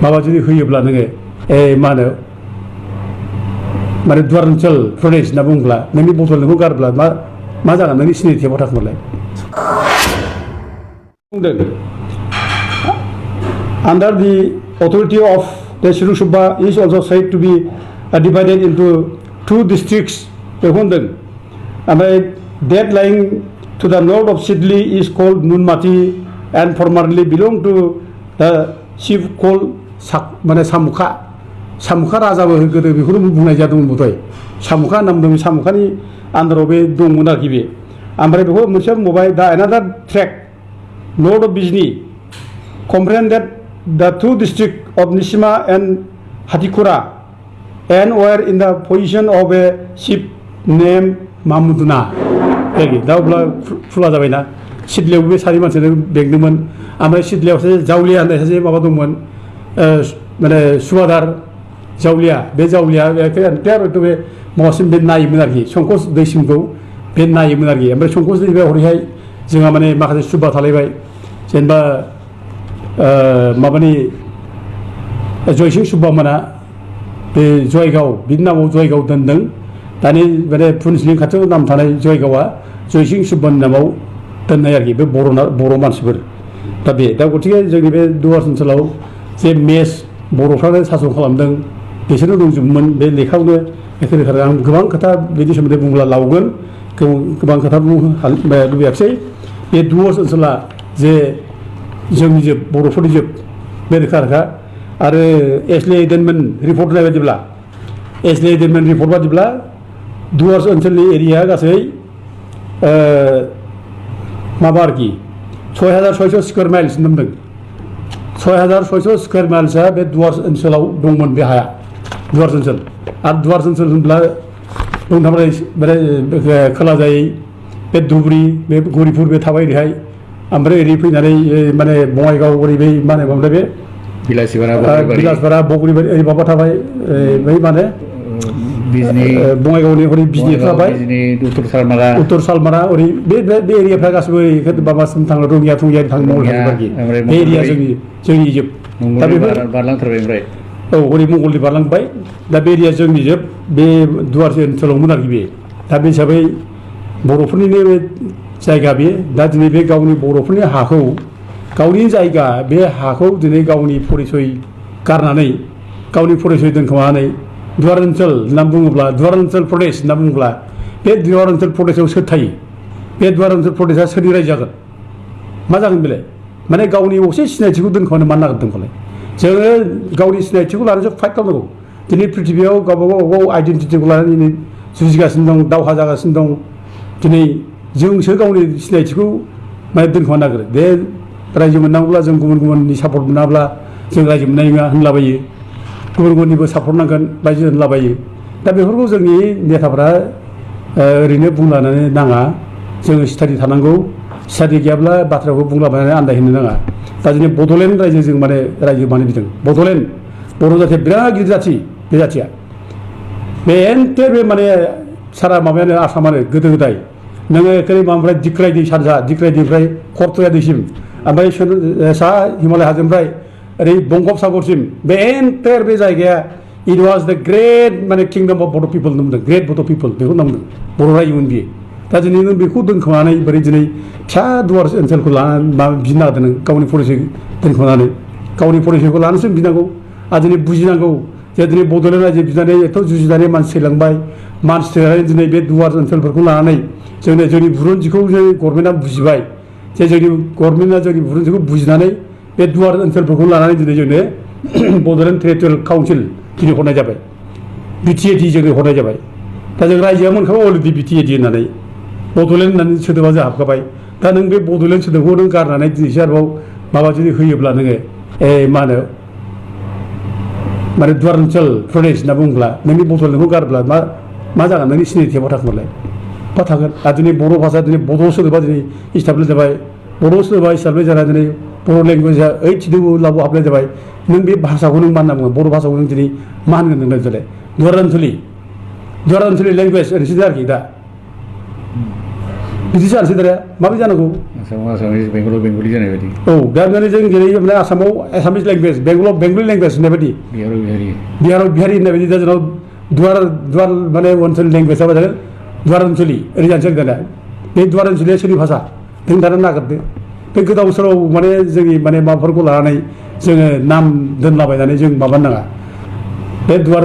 माबा जुदि होयोब्ला नोङो मा होनो माने दुवारन्चल प्रदेश होनना बुङोब्ला नोंनि बटल नोंखौ गारब्ला मा जागोन नोंनि सिनायथिया बहा थागोनलाय बुंदों under the authority of the Shri Subba is also said to be divided into 2 districts बेखौ होनदों ओमफ्राय that lying to the north of Sidli is called Nunmati and formerly belonged to the chief called माने सामुखा राजाबो गोदो बेखौनो बुंनाय जादोंमोन बधय सामुखा होनना बुंदों सामुखानि आन्दाराव बे दंमोन आरोखि बे ओमफ्राय बेखौ मोनसे बुंबाय दा another tract north of Bijni comprehended the 2 districts of Nishima and Hatikura and were in the position of a chief named Mahmudna दा अब्ला फुला जाबायना सिदलियाव बे सानै मानसियानो बेंदोंमोन ओमफ्राय सिदलियाव सासे जावलिया होननाय सासे माबा दंमोन माने सुबादार जावलिया बे जावलिया बे माबासिम बे नायोमोन आरोखि संकस दैसिमखौ बे नायोमोन आरोखि ओमफ्राय संकस दैनिफ्राय हरैहाय जोंहा माने माखासे सुबा थालायबाय जेनेबा माबानि जयसिं सुब्बामोना बे जयगाव बिनि नामाव जयगाव दोनदों दानि माने पुनसिलिं खाथियाव नाम थानाय जयगावा जयसिं सुब्बानि नामाव दोननाय आरोखि बे बर' मानसिफोर दा गतिके जोंनि बे दुवार ओनसोलाव जे मेस बर'फ्रानो सासन खालामदों बिसोरनो दंजोबोमोन बे लेखायावनो एखे रोखा आं गोबां खोथा बिनि सोमोन्दै बुंब्ला लावगोन गोबां खोथा बुंनो लुबैयाखिसै बे दुवार ओनसोला जे जोंनि जोब बर'फोरनि जोब बे रोखा आरो एसलि एडेनमेन्ट रिपर्ट होनाय बायदिब्ला एसलि एडेनमेन्ट रिपर्ट बादिब्ला दुवार ओनसोलनि एरिया गासै माबा आरोखि 6600 स्कुवेर माइल्स होनदों 6600 स्कुवेर माइल्सआ बे दुवार ओनसोलाव दंमोन बे हाया दुवार ओनसोल आरो दुवार ओनसोल होनब्ला बुंनो थांब्ला खोलाजायै बे धुबुरि बे गौरिपुर बे थाबाय ओरैहाय ओमफ्राय ओरै फैनानै माने बङाइगाव ओरै बै मा होनो ओमफ्राय बे बिलासपारा बगुरिबारि ओरै माबा थाबाय बै माने बङाइगावनि हरै बिजनि थाबाय उत्तर सालमारा ओरै बे एरियाफ्रा गासिबो माबासिम थाङो रङिया थङिया थाङो मंगल थाङो आरोखि बे एरिया जोंनि जोब दा बेफोर बारलांथारबाय ओमफ्राय औ ओरै मंगलनि बारलांबाय दा बे एरिया जोंनि जोब बे दुवार ओनसोलावमोन आरोखि बे दा बे हिसाबै बर'फोरनिनो बे जायगा बे दा दिनै बे गावनि बर'फोरनि हाखौ गावनि जायगा बे हाखौ दिनै गावनि परिचय गारनानै गावनि परिचय दोनखोमानानै दुवार ओनसोल होनना बुङोब्ला दुवार ओनसोल प्रदेश होनना बुङोब्ला बे दुवार ओनसोल प्रदेशआव सोर थायो बे दुवार ओनसोल प्रदेशआ सोरनि रायजो जागोन मा जागोन बेलाय माने गावनि असे सिनायथिखौ दोनखोमानो मानो नागिरदों फालाय जोङो गावनि सिनायथिखौ लानानैसो फाइट खालामनांगौ दिनै प्रिथिबियाव गावबागाव आइडेन्टिटिखौ लानानै जुजिगासिनो दं दावहा जागासिनो दं दिनै जोंसो गावनि सिनायथिखौ माने दोनखोमानो नागिरो बे रायजो मोननांगौब्ला जों गुबुननि सापर्ट मोनाब्ला जों रायजो मोननाय नङा होनलाबायो गुबुननिबो सापर्ट नांगोन रायजो होनलाबायो दा बेफोरखौ जोंनि नेताफ्रा ओरैनो बुंलानानै नाङा जोङो स्टाडि थानांगौ स्टाडि गैयाब्ला बाथ्राखौ बुंलाबायनानै आन्दायहोनो नाङा दा दिनै बड'लेण्ड रायजो जों माने रायजो बानायदों बड'लेण्ड बर' जाथिया बिराद गिदिर जाथि बे जाथिया बे एन्टे बे माने सारा माबायानो आसामानो गोदो गोदाय नोङो एखेबारे माबानिफ्राय दिख्राय दै सानजा दिख्राय दैनिफ्राय खरथया दैसिम ओमफ्राय सा हिमालय हाजोनिफ्राय ओरै बंगपसागरसिम बे एन्टायर बे जायगाया इट वाज द ग्रेट माने किंडम अफ बड' पिपल होनना बुंदों ग्रेट बड' पिपल बेखौ होनना बुंदों बर' रायजोमोन बियो दा दिनै नों बेखौ दोनखोमानानै बोरै दिनै फिसा दुवार ओनसोलखौ लानानै माबा बिनो नागिरदों नों गावनि परिचय दोनखोमानानै गावनि परिचयखौ लानानैसो बिनांगौ आरो दिनै बुजिनांगौ जे दिनै बड'लेण्ड रायजो बिनानै एथ' जुजिनानै मानसि थैलांबाय मानसि थैनानै दिनै बे दुवार ओनसोलफोरखौ लानानै जोंनि बुरुनजिखौ गभर्नमेन्टआ बुजिबाय जे जोंनि गभर्नमेन्टआ जोंनि बुरुनजिखौ बुजिनानै बे दुवार ओनसोलफोरखौ लानानै दिनै जोंनो बड'लेण्ड टेरिटरियेल काउन्सिल दिनै हरनाय जाबाय बिटिएडि जोंनो हरनाय जाबाय दा जों रायजोआ मोनखाबाय अलरेडि बिटिएडि होननानै बड'लेण्ड होननानै सोदोबा जों हाबखाबाय दा नों बे बड'लेण्ड सोदोबखौ नों गारनानै दिनैसो आरोबाव माबा जुदि होयोब्ला नोङो मा होनो माने दुवार ओनसोल प्रदेश होनना बुङोब्ला नोंनि बड'लेण्ड नोंखौ गारब्ला मा जागोन नोंनि सिनायथिया बहा थागोनलाय बहा थागोन आरो दिनै बर' भाषा दिनै बड' सोदोबा दिनै इस्टाब्लिस जाबाय बर' सोदोबा इस्टाब्लिस जाना दिनै बर' लेंगुवेजआ ओइट लाबो हाबनाय जाबाय नों बे भाषाखौ नों मा होनना बुङो बर' भाषाखौ नों दिनै मा होनगोन नोंलाय दिनै दुवार ओनसोलनि लेंगुवेज ओरैसो आरोखि दा बिदिसो जानोसै दानिया माबायदि जानांगौ आसामाव बेंगलाव बेंगलि जानाय बायदि दा माने जों जेरै माने आसामाव एसामिस लेंगुवेज बेंगलाव बेंगलि लेंगुवेज होननाय बायदि बिहाराव बिहारि होननाय बायदि दा जोंनाव दुवार माने ओनसोल लेंगुवेजआ जागोन दुवार ओनसोलि ओरै जानोसै दानिया बे दुवार ओनसोलिया सोरनि भाषा जों दाना नागिरदो बे गोदाव सोराव माने जोंनि माने माबाफोरखौ लानानै जोङो नाम दोनलाबायनानै जों माबानो नाङा बे दुवार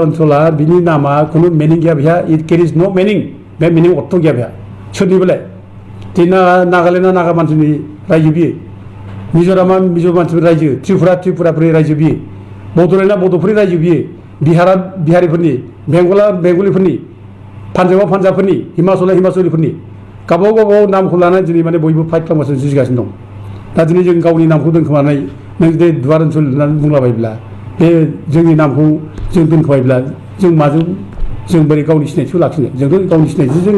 ओनसोला बिनि नामा खुनु मिनिं गैया बेहा इट केरिज नो मिनिं बे मिनिं अर्थ गैया बेहा सोरनिबालाय दिना नागालेण्डआ नागा मानसिनि रायजो बियो मिज'रामा मिज' मानसिफोरनि रायजो त्रिपुराफोरनि रायजो बियो बड'लेण्डआ बड'फोरनि रायजो बियो बिहारा बिहारिफोरनि बेंगला बेंगलिफोरनि पान्जाबा पान्जाबफोरनि हिमाचला हिमाचलिफोरनि गावबागाव नामखौ लानानै दिनै माने बयबो फाइट खालामगासिनो जुजिगासिनो दं दा दिनै जों गावनि नामखौ दोनखोमानानै नों जुदि दुवार ओनसोल होननानै बुंलाबायब्ला बे जोंनि नामखौ जों दोनखोमायोब्ला जों माजों जों बोरै गावनि सिनायथिखौ लाखिनो जोंथ' गावनि सिनायथि जों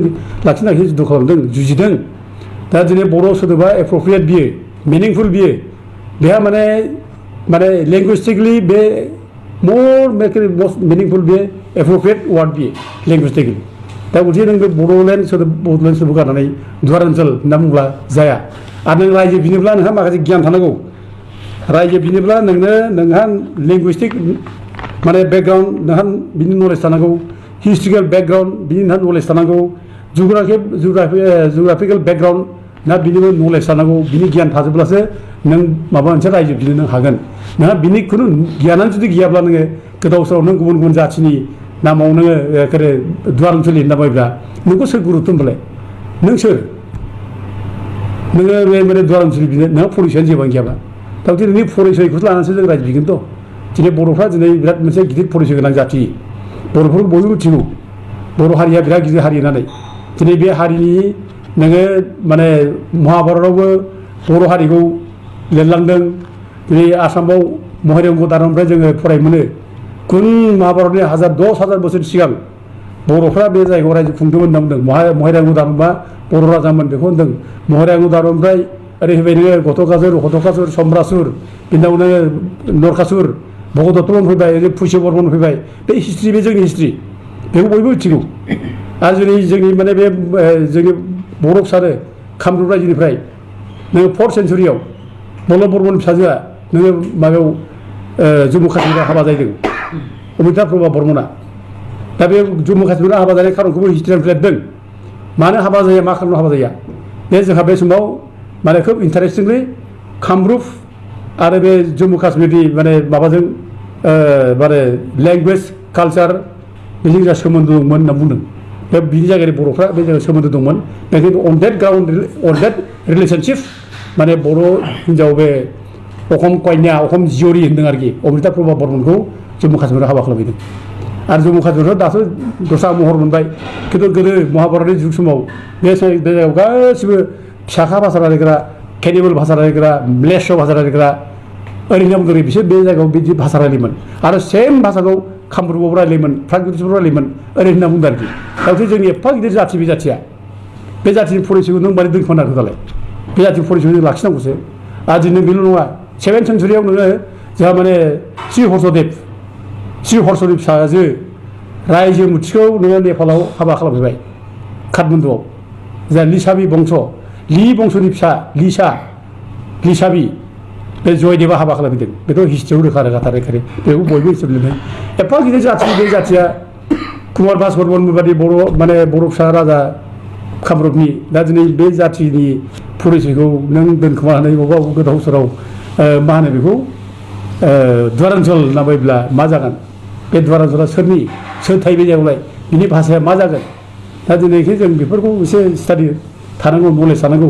लाखिनो थाखाय जुद्ध खालामदों जुजिदों दा दिनै बर' सोदोबा एप्रप्रियेट बियो मिनिंफुल बियो बेहा माने लेंगुइस्टिकलि बे मस्ट मिनिंफुल बे एप्रप्रियेट वार्ड बियो लेंगुइस्टिकलि दा गथिखे नों बे बड'लेण्ड सोदोब गारनानै दुवार ओनसोल होनना बुंब्ला जाया आरो नों रायजो बिनोब्ला नोंहा माखासे गियान थानांगौ रायजो बिनोब्ला नोंहा लेंगुइस्टिक माने बेकग्राउन्ड नोंहा बिनि नलेज थानांगौ हिस्ट्रिकेल बेकग्राउन्ड बिनि नोंहा नलेज थानांगौ जुग्राफिकेल बेकग्राउन्ड ना बिनिबो नलेज थानांगौ बिनि गियान थाजोब्लासो नों माबा मोनसे रायजो बिनो नों हागोन नोंहा बिनि खुनु गियानानो जुदि गैयाब्ला नोङो गोदाव सोराव नों गुबुन गुबुन जाथिनि नामाव नोङो दुवार ओनसोलि होनना बुङोब्ला नोंखौ सोर गुरुत्त' होनबालाय नों सोर नोङो बे माने दुवार ओनसोलि बिनो नोंहा परिचयानो जेबोआनो गैयाबा दा दिनै परिचयखौसो लानानैसो जों रायजो बिगोनथ' दिनै बर'फ्रा दिनै बिराद मोनसे गिदिर परिचय गोनां जाथि बर'फोरखौ बयबो मिथिगौ बर' हारिया बिराद गिदिर हारि होननानै दिनै बे हारिनि नोङो माने महाभारतआवबो बर' हारिखौ लिरलांदों दिनै आसामाव महिरंग दानबनिफ्राय जोङो फराय मोनो कुन महाभारतनि 10,000 बोसोर सिगां बर'फ्रा बे जायगायाव रायजो खुंदोंमोन होनना बुंदों महिरंग दानबआ बर' राजामोन बेखौ होनदों महिरंग दानबनिफ्राय ओरै फैबाय नोङो घटकासुर सम्रासुर बिनि उनाव नोङो नरकासुर भगदत्त फैबाय ओरै पुष्य बर्मन फैबाय बे हिस्ट्रि बे जोंनि हिस्ट्रि बेखौ बयबो मिथिगौ आरो जोंनि माने बे जोंनि बर' फिसानो कामरुप रायजोनिफ्राय नोङो 4th सेन्सुरियाव बल्लभ बर्मननि फिसाजोआ नोङो माबायाव जम्मु काश्मीराव हाबा जाहैदों अमिताभ प्रभा बर्मना दा बे जम्मु काश्मीराव हाबा जानाय खारनखौबो हिस्ट्रियानिफ्राय लिरदों मानो हाबा जाया मा खारनाव हाबा जाया बे जोंहा बे समाव माने खोब इन्टारेस्टिंलि कामरुप आरो बे जम्मु काश्मीरनि माने माबाजों माने लेंगुवेज कालचार बेजों जा सोमोन्दो दंमोन होनना बुंदों बे बिनि जायगानि बर'फ्रा बे जायगायाव सोमोन्दो दंमोन बेखायनो अन देट रिलेसनशिप माने बर' हिन्जाव बे अखम कन्या अखम जियरि होन्दों आरोखि अमिताभ प्रभा बर्मनखौ जम्मु काश्मीराव हाबा खालामहैदों आरो जम्मु काश्मीराव दासो दस्रा महर मोनबाय खिन्थु गोदो महाभारतनि जुग समाव बे जायगायाव गासिबो फिसाखा भाषा रायलायग्रा केनिबेल भाषा रायलायग्रा म्लेच्छ भाषा रायलायग्रा ओरैनो बुंदों बिसोर बे जायगायाव बिदि भाषा रायलायोमोन आरो सेम भाषाखौ कामरुपआव रायलायोमोन प्रागज्योतिषआव रायलायोमोन ओरै होनना बुंदों आरोखि दाथ' जोंनि एफा गिदिर जाथि बे जाथिया बे जाथिनि परिचयखौ नों मारै दोनखोमानो दालाय बे जाथिनि परिचयखौ जों लाखिनांगौसो आरो दिनै बेल' नङा 7th सेन्सुरियाव नोङो जोंहा माने श्री हर्षदेब फिसाजो रायजो मुथिखौ नोङो नेपालाव हाबा खालामहैबाय काठमान्डुआव जा लिसाबि बंश ली बंशनि फिसा लिसाबि बे जयदेबा हाबा खालामहैदों बेथ' हिस्ट्रियाव रोखा थारैखारि बेखौ बयबो हिस्ट्रि लिरदों एफा गिदिर जाथि बे जाथिया कुमार भास बर्मन बादि बर' फिसा राजा कामरुपनि दा दिनै बे जाथिनि परिचयखौ नों दोनखोमानानै बबेबा गोदाव सोराव मा होनो बेखौ दुवार ओनसोल होनना बुङोब्ला मा जागोन बे दुवार ओनसोला सोर थायो बे जायगायावलाय बिनि भाषाया मा जागोन दा दिनैखि जों बेफोरखौ एसे स्टाडि थानांगौ नलेज थानांगौ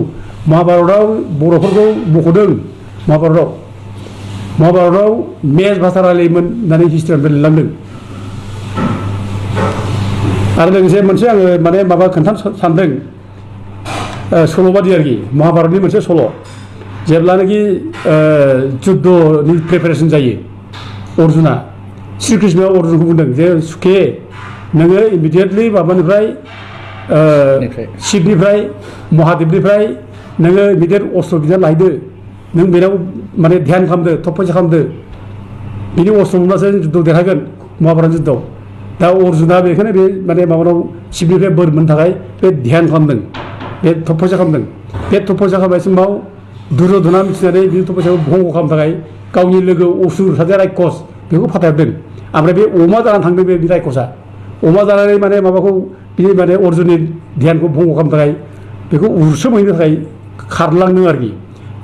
महाभारतआव बर'फोरखौ मख'दों महाभारतआव मेस भाषा रायलायोमोन होननानै हिस्ट्रिनिफ्राय लिरलांदों आरो लोगोसे मोनसे आङो माने माबा खोन्थानो सानदों सल' बादि आरोखि महाभारतनि मोनसे सल' जेब्लानाखि जुद्धनि प्रिपेरेसन जायो अर्जुना श्री कृष्णआ अर्जुनखौ बुंदों जे सुखे नोङो इमिडियेटलि माबानिफ्राय शिबनिफ्राय महादेबनिफ्राय नोङो इमिडियेट अस्त्र बिना लायदो नों बेनाव माने ध्यान खालामदो तपस्या खालामदो बिनि अस्त्र मोनब्लासो जुद्ध देरहागोन महाभारत जुद्धआव दा अर्जुना बेखायनो बे माने माबानाव शिबनिफ्राय बोर मोननो थाखाय बे ध्यान खालामदों बे थप्प'सा खालामदों बे थप्प'सा खालामनाय समाव दुर्योधना मिथिनानै बे थप्प'साखौ भंग खालामनो थाखाय गावनि लोगो असुर सासे रायखस बेखौ फाथायहरदों ओमफ्राय बे अमा जानानै थांदों बे रायखसा अमा जानानै माने माबाखौ बिनि माने अर्जुननि ध्यानखौ भंग खालामनो थाखाय बेखौ उरसोमहैनो थाखाय खारलांदों आरोखि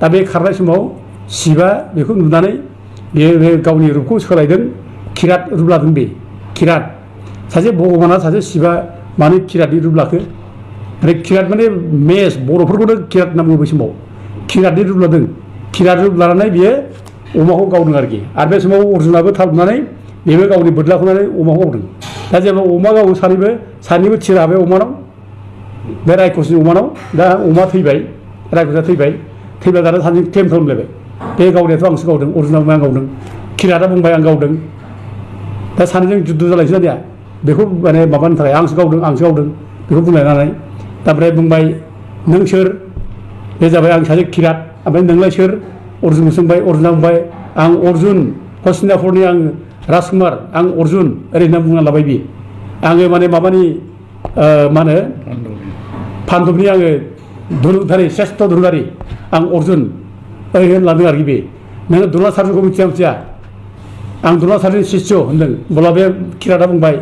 दा बे खारनाय समाव शिबा बेखौ नुनानै बे गावनि रुपखौ सोलायदों किरात रुप लादों बे किरात सासे भगबाना सासे शिबा मानो किरातनि रुप लाखो ओमफ्राय किरात माने मेस बर'फोरखौनो किरात होनना बुङो बै समाव किरातनि रुप लादों किरात रुप लानानै बियो अमाखौ गावदों आरोखि आरो बे समाव अर्जुनाबो थाबनानै बेबो गावनि बोरलाखौ लानानै अमाखौ गावदों दा जेब्ला अमा गावो सानैबो थिर हाबाय अमानाव बे रायखसनि अमानाव दा अमा थैबाय रायखसा थैब्ला दाना सानैजों क्लेम खालामलायबाय बे गावनायाथ' आंसो गावदों अर्जुना बुंबाय आं गावदों किरातआ बुंबाय आं गावदों दा सानैजों जुद्ध जालायसै दानिया बेखौ माने माबानो थाखाय आंसो गावदों बेखौ बुंलायनानै दा ओमफ्राय बुंबाय नों सोर बे जाबाय आं सासे किरात ओमफ्राय नोंलाय सोर अर्जुनखौ सोंबाय अर्जुना बुंबाय आं अर्जुन हस्तिनापुरनि आं राजकुमार आं अर्जुन ओरैनो बुंना लाबाय बि आङो माने माबानि मा होनो पान्डबनि आङो धनुधारि श्रेष्ठ धनुधारि आं अर्जुन ओरै होनलांदों आरोखि बे नोङो द्रोणाचार्यखौ मिथिया आं द्रोणाचार्यनि शिष्य होनदों अब्ला बे किरातआ बुंबाय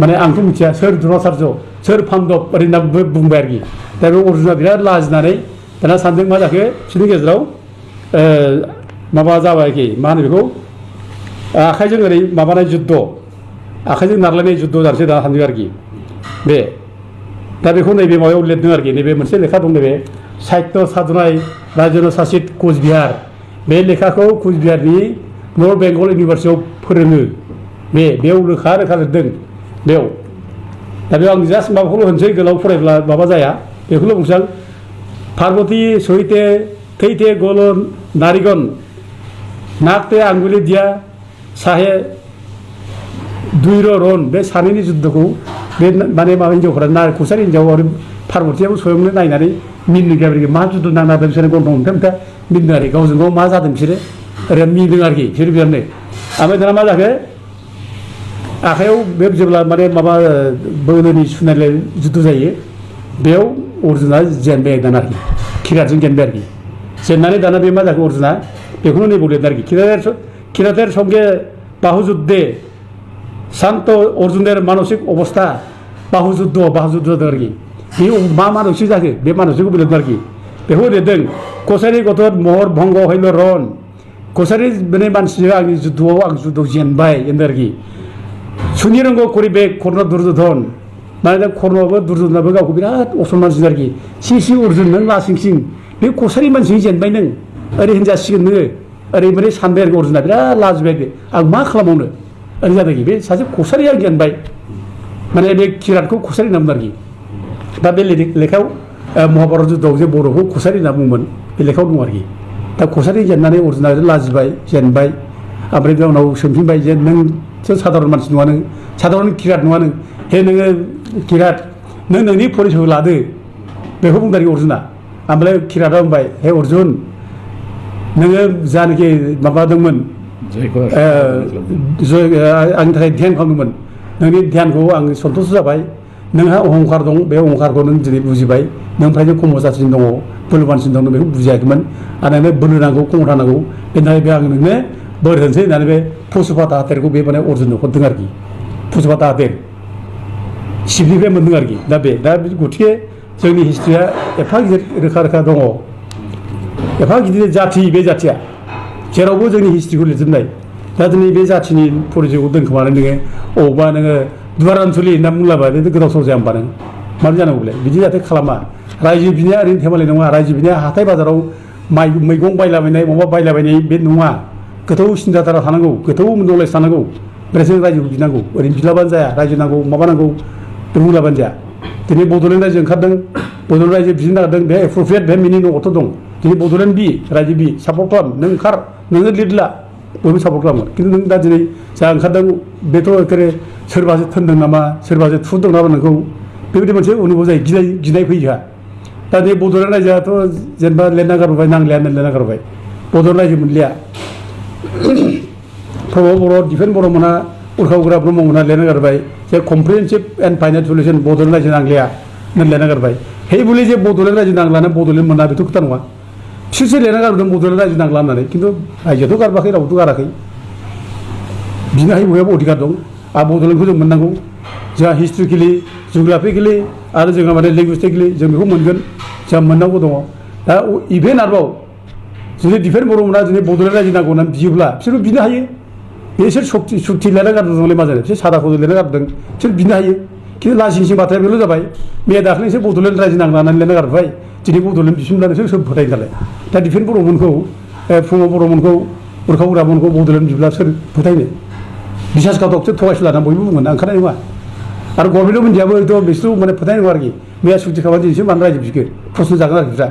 माने आंथ' मिथिया सोर द्रोणाचार्य सोर पान्डब ओरै होनना बुंबाय आरोखि दा बे अर्जुना बिराद लाजिनानै दाना सानदों मा जाखो बिसोरनि गेजेराव माबा जाबाय आरोखि मा होनो बेखौ आखाइजों ओरै माबानाय जुद्ध आखाइजों नारलायनाय जुद्ध जानोसै दाना सानदों आरोखि बे दा बेखौ नैबे माबायाव लिरदों आरोखि नैबे मोनसे लेखा दं नैबे साहित्य साधनाय राजन सासित कचबिहार बे लेखाखौ कचबिहारनि नर्थ बेंगल इउनिभारसिटियाव फोरोङो बेयाव रोखा लिरदों बेयाव दा बेयाव आं जास्ट माबाखौल' होनसै गोलाव फरायब्ला माबा जाया बेखौल' बुंसै आं पार्वती सहिते थैते गल नारिगन नागते आंगुलि दिया साहे दुइर रन बे सानैनि जुद्धखौ बे माने माबा हिन्जावफोरा कसारि हिन्जाव आरो पार्वतीयाबो स्वयंनो नायनानै मिनिनो गैया मा जुद्ध नांना बिसोरो गन्थं हमथा मिनिदों आरोखि गावजों गाव मा जादों बिसोरो ओरैनो मिनिदों आरोखि बिसोर बिरादनो ओमफ्राय दाना मा जाखो आखाइयाव बे जेब्ला माने माबा बोलोनि सुनायलाय जुद्ध जायो बेयाव अर्जुना जेनबाय दाना आरोखि किरातजों जेनबाय आरोखि जेननानै दाना बे मा जाखो अर्जुना बेखौनो नैबाव लिरदों आरोखि किरातेर संगे बाहुजुद्धे शान्त अर्जुनेर मानसिक अबस्था बाहुजुद्ध जादों आरोखि बे मा मानसिक जाखो बे मानसिकखौ लिरदों आरोखि बेखौ लिरदों कसारि गथर महर भंग हैल रन कसारि माने मानसिया आंनि जुद्धआव आं जुद्धआव जेनबाय होनदों आरोखि सुनि रोंगौ करि बे कर्ण दुर्योधन माने कर्णआबो दुर्योधनाबो गावखौ बिराद असनमान होदों आरोखि सि अर्जुन नों लासिं बे कसारि मानसिजों जेनबाय नों ओरै होनजासिगोन नोङो ओरै माने सानबाय आरोखि अर्जुना बिराद लाजिबाय आं मा खालामबावनो ओरै जादों बे सासे कसारिया जेनबाय माने बे किरातखौ कसारि होनना बुङो आरोखि दा बे लेखायाव महाभारत जुद्धआव जे बर'खौ कसारि होनना बुङोमोन बे लेखायाव दं आरोखि दा कसारि जेननानै अर्जुना लाजिबाय जेनबाय ओमफ्राय बे उनाव सोंफिनबाय जे नोंथ' साधारन मानसि नङा नों साधारन किरात नङा नों हे नोङो किरात नों नोंनि परिचयखौ लादो बेखौ बुंदों आरोखि अर्जुना ओमफ्राय किरातआ बुंबाय हे अर्जुन नोङो जानाखि माबादोंमोन आंनि थाखाय ध्यान खालामदोंमोन नोंनि ध्यानखौ आं सन्थुष्ट जाबाय नोंहा अहंखार दं बे अहंखारखौ नों दिनै बुजिबाय नोंनिफ्रायनो खमजासिन दङ बोलोबानसिन दं बेखौ बुजियाखैमोन आरो नोंनो बोलो नांगौ खमथा नांगौ बेनि थाखाय बे आं नोंनो बोर होनोसै होननानै बे पशुपाता हातेरखौ बे माने अर्जुननो हरदों आरोखि पशुपाता हातेर शिबनिफ्राय मोनदों आरोखि दा गथिखे जोंनि हिस्ट्रिया एफा गिदिर रोखा दङ एफा गिदिर जाथि बे जाथिया जेरावबो जोंनि हिस्ट्रिखौ लिरजोबनाय दा दिनै बे जाथिनि परिचयखौ दोनखोमानानै नोङो अबावबा नोङो दुवारानसुलि होनना बुंलाबा बे गोदाव सोराव जाया होमबा नों मानो जानांगौ बेलाय बिदि जाहाथे खालामा रायजो बिनाया ओरैनो थेमालि नङा रायजो बिनाया हाथाय बाजाराव मैगं बायलाबायनाय माबा बायलाबायनाय बे नङा गोथौ सिन्थाधारा थानांगौ गोथौ नलेज थानांगौ ओमफ्रायसो रायजोखौ बिनांगौ ओरैनो बिलाबानो जाया रायजो नांगौ माबा नांगौ बुंलाबानो जाया दिनै बड'लेण्ड रायजो ओंखारदों बड'लेण्ड रायजो बिनो नागिरदों बे एप्रप्रियेट बे मिनिं अथ' दं दिनै बड'लेण्ड बि रायजो बि सापर्ट खालाम नों ओंखार नोङो लिरला बयबो सापर्ट खालामगोन खिन्थु नों दा दिनै जा ओंखारदों बेथ' एखेबारे सोरबासो थोनदों नामा सोरबासो थुदों नामा नोंखौ बेबायदि मोनसे अनुभब जायो गिनाय फैयो जोंहा दा बे बड'लेण्ड रायजोआथ' जेनेबा लिरना गारबाय नांलिया होननानै लिरना गारबाय बड'लेण्ड रायजो मोनलिया प्रभाब बर' दिफेन बर'मोनहा उर्खाव गोरा ब्रह्ममोनहा लिरना गारबाय जे comprehensive and final solution Bodoland रायजो नांलिया होननानै लिरना गारबाय हेबुलि जे बड'लेण्ड रायजो नांलानो बड'लेण्ड मोना बेथ' खोथा नङा बिसोरसो लिरना गारबोदों बड'लेण्ड रायजो नांला होननानै खिन्थु रायजोआथ' गारबाखै रावबोथ' गाराखै बिनो हायो बयहाबो अधिकार दं आरो बड'लेण्डखौ जों मोननांगौ जोंहा हिस्ट्रिकेलि जिअ'ग्राफिकेलि आरो जोंहा माने लेंगुइस्टिकेलि जों बेखौ मोनगोन जोंहा मोननांगौ दङ दा इभेन आरोबाव जुदि दिफेन बर'मोना जुदि बड'लेण्ड रायजो नांगौ होननानै बियोब्ला बिसोरबो बिनो हायो बिसोर सुक्ति लिरना गारदोंलै मा जानो बिसोर सादाखौ लिरना गारदों बिसोर बिनो हायो खिन्थु लासिंसिं बाथ्राया बेल' जाबाय मैया दाख्लैसो बड'लेण्ड रायजो नांला होननानै लिरना गारबाय दिनै बड'लेण्ड बिफिनब्लानोसो सोर फोथायो नालाय दा दिफेन बर'मोनखौ फुङाव बर'मोनखौ उरखाव उरामोनखौ बड'लेण्ड बिब्ला सोर फोथायनो बिसासघातकसो थगायसुला होनना बयबो बुंगोन ओंखारनाय नङा आरो गभर्नमेन्ट अफ इन्डियाबो हयथ' बिसोर माने फोथायनाय नङा आरोखि मैया सुक्ति खालामनानै दिनैसो मानो रायजो बिखो प्रश्न जागोन आरोखि बिस्रा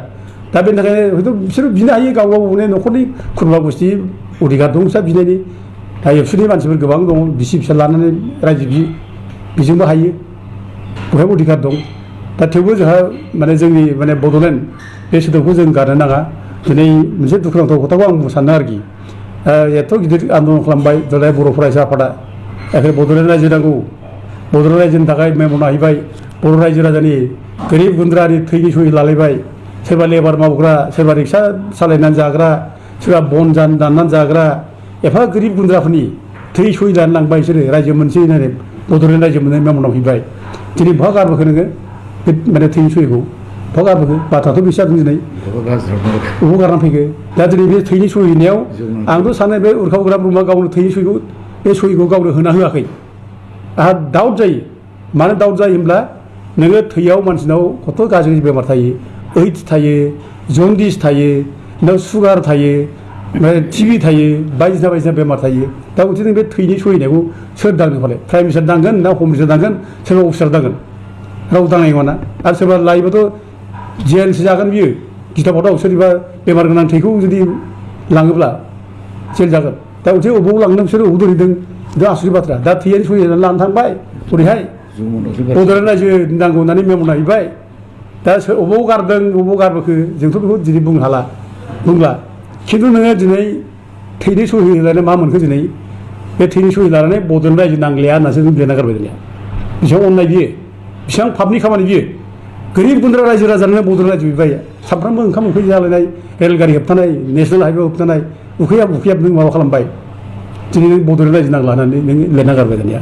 दा बेनि थाखायनो हयथ' बिसोर बिनो हायो गाव गावनि न'खरनि खुरमा गुस्थि अधिकार दं बिस्रा बिनायनि दा एबसुनि मानसिफोर गोबां दङ बिसि फिसा लानानै रायजो बिजोंबो हायो बयहाबो अधिकार दं दा थेवबो जोंहा माने जोंनि माने बड'लेण्ड बे सोदोबखौ जों गारनो नाङा दिनै मोनसे दुखुनांथाव खोथाखौ आं सानो आरोखि एथ' गिदिर आन्दलन खालामबाय जेरै बर' फरायसा आफादा एखेबारे बड'लेण्ड रायजो नांगौ बड'लेण्ड रायजोनि थाखाय मेमन हैबाय बर' रायजो राजानि गोरिब गुन्द्रानि थैनि सहि लालायबाय सोरबा लेबार मावग्रा सोरबा रिक्सा सालायनानै जाग्रा सोरबा बन दाननानै जाग्रा एफा गोरिब गुन्द्राफोरनि थै सहि लानो लांबाय बिसोरो रायजो मोनसे होननानै बड'लेण्ड रायजो मोननाय मेमनाव हैबाय दिनै बहा गारबोखो नोङो बे माने थैनि सहिखौ बहा गारबोखो बाथ्राथ' बेसे जादों दिनै बबाव गारनानै फैखो दा दिनै बे थैनि सहि हैनायाव आंथ' सानो बे उरखावग्रा ब्रह्मआ गावनो थैनि सहिखौ बे सहिखौ गावनो होना होआखै आंहा डाउट जायो मानो डाउट जायो होनब्ला नोङो थैयाव मानसिनाव खथ' गाज्रि बेमार थायो ओइड्स थायो जन्दिस थायो नों सुगार थायो टिभि थायो बायदिसिना बेमार थायो दा गथिखे बे थैनि सहिनायखौ सोर दांनो फालाय प्राइम मिनिस्टार दांगोन ना हम मिनिस्टार दांगोन सोरबा अफिसार दांगोन राव दांनाय नङाना आरो सोरबा लायोबाथ' जेलसो जागोन बियो गिथावबाथाव सोरनिबा बेमार गोनां थैखौ जुदि लाङोब्ला जेल जागोन दा गथिखे बबाव लांदों बिसोरो बबाव दोनहैदों बे आसुरि बाथ्रा दा थैयारि सहि लानानै थांबाय ओरैहाय बड'लेण्ड रायजो नांगौ होननानै मेमन हैबाय दा बबाव गारदों बबाव गारबोखो जोंथ' बेखौ दिनै बुंनो हाला बुंला खिन्थु नोङो दिनै थैनि सहि लानानै मा मोनखो दिनै बे थैनि सहि लानानै बड'लेण्ड रायजो नांलाया होननासो जों लिरना गारबाय दिनै बेसेबां अननाय बियो बेसेबां पापनि खामानि बियो गोरिब गुन्द्रा रायजो राजानो बड'लेण्ड रायजो बिबाय सानफ्रामबो ओंखाम उखै जालायनाय रेलगारि होबथानाय नेसनेल हाइवे होबथानाय उखैयाब नों माबा खालामबाय दिनै नों बड'लेण्ड रायजो नांला होननानै नों लिरना गारबाय दानिया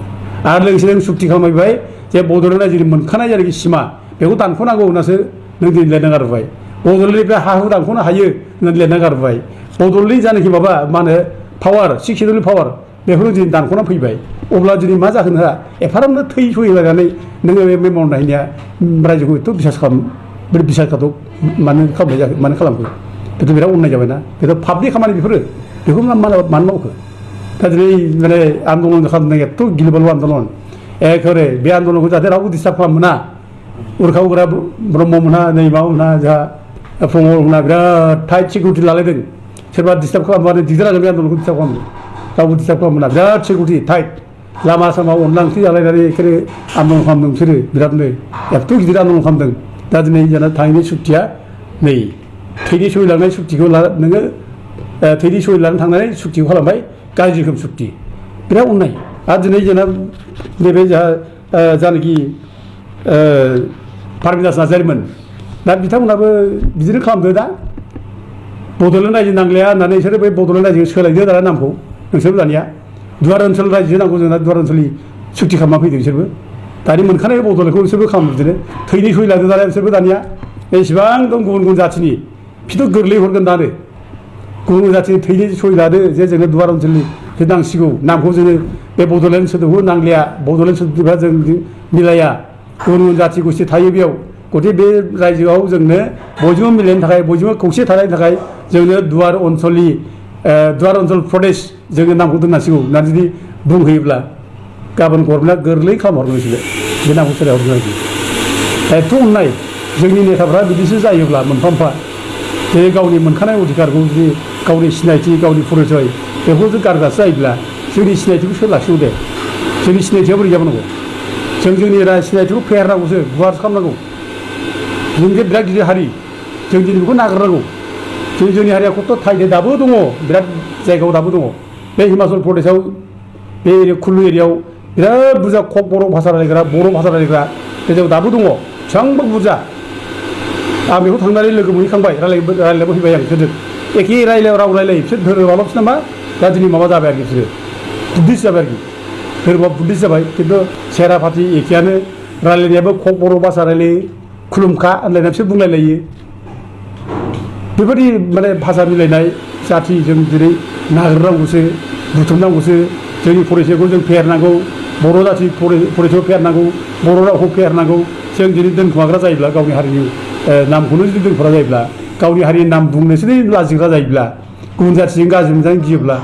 आरो लोगोसे नों सुक्ति खालामबाय जे बड'लेण्ड रायजोनि मोनखानाय जायनाखि सिमा बेखौ दानख'नांगौ होननासो नों दिनै लिरना गारबाय बड'लेण्डनिफ्राय हा हु दानख'नो हायो होननानै लिरना गारबाय बड'लेण्डनि जायनाखि माबा मा होनो पावार 6 शेड्युल पावार बेखौनो दिनै दानख'ना फैबाय अब्ला दिनै मा जाखो नोंहा एफाराबनो थै सहि लागानै नोङो बे मेमन नायनाया रायजोखौ एथ' बिसास खालाम बे बिसासखौ मानो खालामनाय जाखो मानो खालामखो बेथ' बिराद अननाय जाबायना बेथ' पापनि खामानि बेफोरो बेखौ मानो मावखो दा दिनै माने आन्दलन खालामनाय एथ' गिलुबालु आन्दलन एखेबारे बे आन्दलनखौ जाहाथे रावबो डिस्टार्ब खालामनो मोना उरखावग्रा ब्रह्म मोनहा नै माबा मोनहा जोंहा फुङाव मोनहा बिराद टाइट सिकिउरिटि लालायदों सोरबा डिस्टार्ब खालामबानो दिगदार जागोन बे आन्दलनखौ डिस्टार्ब खालामनो रावबो डिस्टार्ब खालामनो मोना बिराद सिकिउरिटि टाइट लामा सामा अनला ओंख्रि जालायनानै एखेबारे आन्दलन खालामदों बिसोरो बिरादनो एथ' गिदिर आन्दलन खालामदों दा दिनै जोंना थांनायनि सुक्तिया नै थैनि सहि लांनाय सुक्तिखौ नोङो थैनि सहि लानानै थांनानै सुक्तिखौ खालामबाय गाज्रि रोखोम सुक्ति बिराद अननाय आरो दिनै जोंना नैबे जोंहा जानाखि पारमिदास नार्जारिमोन दा बिथांमोनाबो बिदिनो खालामदो दा बड'लेण्ड रायजो नांलाया होननानै बिसोरो बै बड'लेण्ड रायजो सोलायदो दाना नामखौ नोंसोरबो दानिया दुवार ओनसोल रायजो नांगौ जोंना दुवार ओनसोलनि सुक्ति खालामना फैदों बिसोरबो दानि मोनखानाय बड'लेण्डखौ बिसोरबो खालामो बिदिनो थैनि सहि लादों दानिया बिसोरबो दानिया एसेबां दं गुबुन गुबुन जाथिनि बिथ' गोरलै हरगोन दानो गुबुन जाथिनि थैनि सहि लादो जे जोङो दुवार ओनसोलनि जे नांसिगौ नामखौ जोङो बे बड'लेण्ड सोदोबखौ नांलिया बड'लेण्ड सोदोबा जों मिलाया गुबुन गुबुन जाथि गोष्ठी थायो बेयाव गथिखे बे रायजोआव जोंनो बयजोंबो मिलायनो थाखाय बयजोंबो खौसे थानायनि थाखाय जोंनो दुवार ओनसोल प्रदेश जोङो नामखौ दोननांसिगौ होननानै जुदि बुंहैयोब्ला गाबोन गभर्नमेन्टआ गोरलै खालामहरगोन बिसोरो बे नामखौ सोलायहरगोन आरोखि एथ' अननाय जोंनि नेताफ्रा बिदिसो जायोब्ला मोनफा मोनफा जे गावनि मोनखानाय अधिकारखौ जुदि गावनि सिनायथि गावनि परिचय बेखौ जुदि गारग्रासो जायोब्ला जोंनि सिनायथिखौ सोर लाखिगौ दे जोंनि सिनायथिया बोरै जाबावनांगौ जों जोंनि सिनायथिखौ फेहेरनांगौसो गुवार खालामनांगौ जों जे बिराद गिदिर हारि जों दिनै बेखौ नागारनांगौ जोंनि हारिया खथ' थायदे दाबो दङ बिराद जायगायाव दाबो दङ बे हिमाचल प्रदेशआव बे कुल्लु एरियायाव बिराद बुरजा बर' भाषा रायलायग्रा बे जायगायाव दाबो दङ बेसेबांबा बुरजा आं बेखौ थांनानै लोगो मोनहैखांबाय रायलायबो फैबाय आं बिसोरजों एखे राव रायलायो बिसोर धोरोमाल' बिसोर नामा दा दिनै माबा जाबाय आरोखि बिसोरो बुद्धिस्ट जाबाय आरोखि धोरोमा बुद्धिस्ट जाबाय खिन्थु सेरा फाथि एखेयानो रायलायनायाबो कक बर' भाषा रायलायो खुलुमखा होनलायना बिसोर बुंलायलायो बेबायदि माने भाषा मिलायनाय जाथि जों दिनै नागिरनांगौसो बुथुमनांगौसो जोंनि फरिचयखौ जों फेहेरनांगौ बर' जाथि फरिचयखौ फेहेरनांगौ बर' रावखौ फेहेरनांगौ जों दिनै दोनखुमाग्रा जायोब्ला गावनि हारिनि नामखौनो जुदि दोनखुमा जायोब्ला गावनि हारिनि नाम बुंनोसो लाजिग्रा जायोब्ला गुबुन जाथिजों गाज्रि मोजां गियोब्ला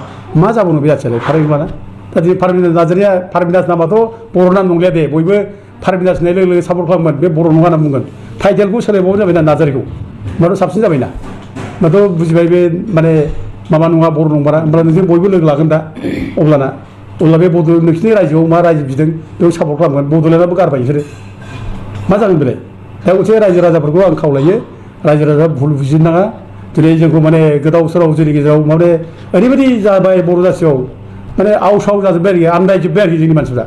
मा जाबावनो बे जाथियालाय फारमिनाना दा दिनै फारमिनास नार्जारिया फारमिनास नामाथ' बर' नाम नंलिया दे बयबो फारमिनास होननाय लोगो लोगो सापर्ट खालामगोन बे बर' नङा होनना बुंगोन टाइटेलखौ सोलायबाबो जाबाय ना नार्जारिखौ होमबाथ' साबसिन जाबायना होमबाथ' बुजिबाय बे माने माबा नङा बर' नंमारा होमब्ला नोंसोर बयबो लोगो लागोन दा अब्ला बे बड' नोंसिनि रायजोआव मा रायजो बिदों बेयाव सापर्ट खालामगोन बड'लेण्डआबो गारबाय बिसोरो मा जागोन बेलाय दा मोनसे रायजो राजाफोरखौ आं खावलायो रायजो राजा भुल बुजिनो नाङा दिनै जोंखौ माने गोदाव सोराव जोंनि गेजेराव माने ओरैबायदि जाबाय बर' जाथियाव माने आव साव जाजोब्बाय आरोखि आन्दायजोब्बाय आरोखि जोंनि मानसिफ्रा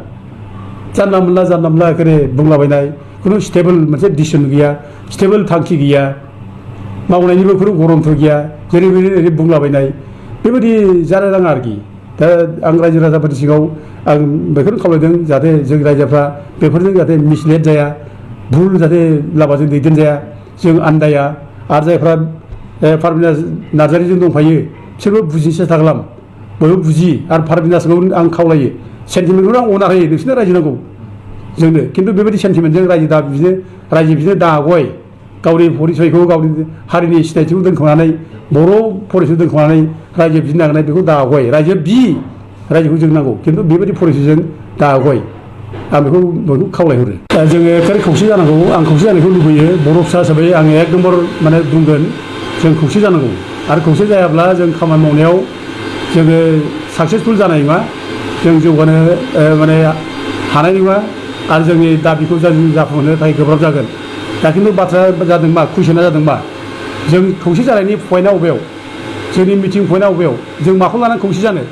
जानला मोनला एखेबारे बुंलाबायनाय खुनु स्टेबोल मोनसे डिसिसन गैया स्टेबोल थांखि गैया मावनायनिबो खुनु गरन्थ गैया जेरै बुंलाबायनाय बेबायदि जानो नाङा आरोखि दा आं रायजो राजाफोरनि सिगाङाव आं बेखौनो खावलायदों जाहाथे जों रायजोफ्रा बेफोरजों जाहाथे मिसलेड जाया भुल जाहाथे लामाजों दैदेनजाया जों आन्दाया आरो जायफ्रा फारमिनास नार्जारिजों दंफायो बिसोरबो बुजिनो सेस्था खालाम बयबो बुजि आरो फारमिनासखौ आं खावलायो सेन्टिमेन्टखौनो आं अनार होयो नोंसोरनो रायजो नांगौ जोंनो खिन्थु बेबायदि सेन्टिमेन्टजों रायजो बिदिनो दागय गावनि परिचयखौ गावनि हारिनि सिनायथिखौ दोनखोमानानै बर' परिचय दोनखोमानानै रायजो बिनो नागिरनाय बेखौ दागय रायजोखौ जों नांगौ खिन्थु बेबायदि परिचयजों दागय आं बेखौ बयखौ खावलायहरो जोङो एखेबारे खौसे जानांगौ आं खौसे जानायखौ लुबैयो बर' फिसा हिसाबै आङो एक नम्बर माने बुंगोन जों खौसे जानांगौ आरो खौसे जायाब्ला जों खामानि मावनायाव जोङो साक्सेसफुल जानाय नङा जों जौगानो माने हानाय नङा आरो जोंनि दाबिखौ जों जाफुंहोनो थाखाय गोब्राब जागोन दा खिन्थु बाथ्राया जादों मा कुइसना जादों मा जों खौसे जानायनि पइन्टआ बबेयाव जोंनि मिटिं पइन्टआ बबेयाव जों माखौ लानानै खौसे जानो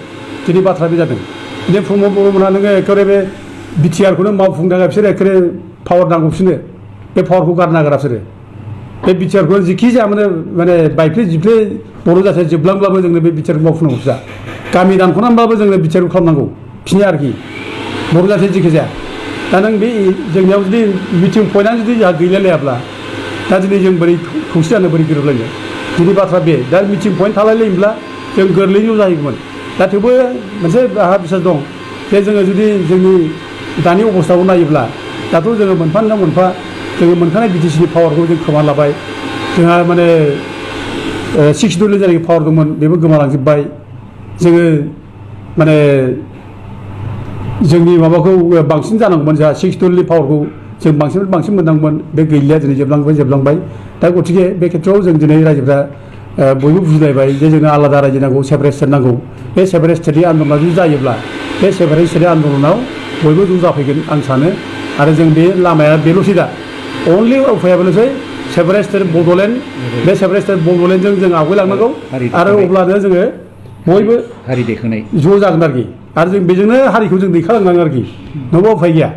दिनै बाथ्राया बे जादों बिदिनो प्रमद बर'मोनहा नोङो एखेबारे बे बिटिआरखौनो मावफुंनो थाखाय बिसोरो एखेबारे पावार नांगौ बिसोरनो बे पावारखौ गारनो नागिरा बिसोरो बे बिटिआरखौ जिखि जाया माने बायफ्ले जिफ्ले बर' जाथिया जोबलांब्लाबो जोंनो बे बिटिआरखौ मावफुंनांगौ फिसा गामि दानख'नानैब्लाबो जोंनो बिटिआरखौ खालामनांगौ बिसोरनि आरोखि बर' जाथिया जिखि जाया दा नों बे जोंनियाव जुदि मिटिं पइन्टआनो जुदि जोंहा गैलायलायाब्ला दा दिनै जों बोरै खौसे जानो बोरै गोरोबलायनो दिनै बाथ्रा बे दा मिटिं पइन्ट थालायलायोब्ला जों गोरलैनो जाहैगौमोन दा थेवबो मोनसे आंहा बिसास दं जे जोङो जुदि जोंनि दानि अबस्थाखौ नायोब्ला दाथ' जोङो मोनफा नङा मोनफा जोङो मोनखानाय बिटिसिनि पावारखौ जों खोमाना लाबाय जोंहा माने 6 दलनि जायगायाव पावार दंमोन बेबो गोमालांजोब्बाय जोङो माने जोंनि माबाखौ बांसिन जानांगौमोन जोंहा 6 दलनि पावारखौ जों बांसिन मोननांगौमोन बे गैलिया दिनै जोबलांबाय दा गतिके बे खेत्रआव जों दिनै रायजोफ्रा बयबो बुजिलायबाय जे जोंनो आलादा रायजो नांगौ सेपारेट स्टेट नांगौ बे सेपारेट स्टेटनि आन्दलना जुदि जायोब्ला बे सेपारेट स्टेटनि आन्दलनाव बयबो ज' जाफैगोन आं सानो आरो जों बे लामाया बेल'सै दा अनलि उफाया बेल'सै सेपारेट स्टेट बड'लेण्ड बे सेपारेट स्टेट बड'लेण्डजों जों आवगायलांनांगौ आरो अब्लानो जोङो बयबो हारि दैखांनाय ज' जागोन आरोखि आरो जों बेजोंनो हारिखौ जों दैखांलांनांगोन आरोखि नङाबा उफाय गैया